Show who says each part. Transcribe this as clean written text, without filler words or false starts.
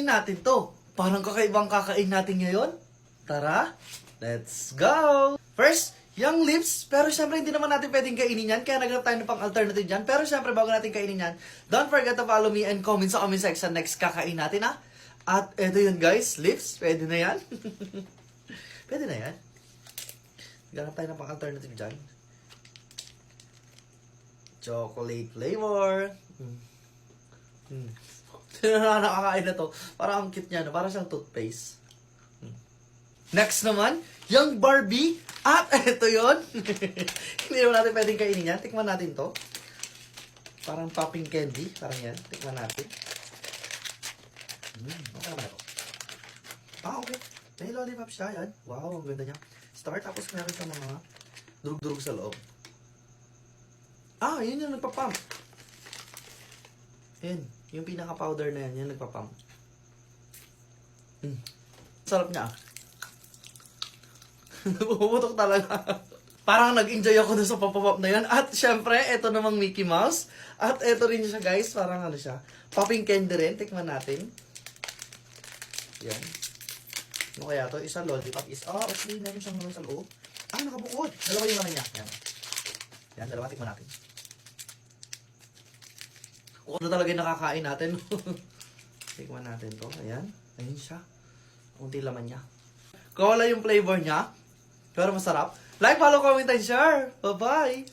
Speaker 1: kakainin natin to. Parang kakaibang kakain natin ngayon. Tara, let's go! First, yung lips. Pero syempre, hindi naman natin pwedeng kainin yan. Kaya naghanap tayo ng pang alternative dyan. Pero syempre, bago natin kainin yan, don't forget to follow me and comment sa comment section next kakain natin, ha? At eto yun, guys. Lips, pwede na yan. Pwede na yan. Naghanap tayo ng pang alternative dyan. Chocolate flavor. Sino na nakakain na to? Parang ang cute niya, no? Parang siyang toothpaste. Next naman, yung Barbie. At eto yun. Hindi naman natin pwedeng kainin yan. Tikman natin to. Parang popping candy. Parang yan. Tikman natin. Okay naman ito. Okay. May lollipop siya. Yan. Wow, ang ganda niya. Start. Tapos meron siya mga durug-durug sa loob. Yun yung nagpapump. Yan. Yung pinaka-powder na yan. Yung nagpapump. Sarap niya. Pumuputok talaga. Parang nag-enjoy ako dun sa pop-up na yun. At syempre, eto namang Mickey Mouse. At eto rin siya, guys. Parang ano siya. Popping candy rin. Tikman natin. Yan. Ano kaya to? Isa lollipop is... actually, meron siyang naman sa loob. Nakabukod. Dalawa yung naman niya. Yan. Yan, dalawa. Tikman natin. Kung ano talaga yung nakakain natin. Tikman natin to. Ayan. Ayun siya. Kunti laman niya. Kung wala yung flavor niya, pero masarap. Like, follow, comment, and share. Bye-bye!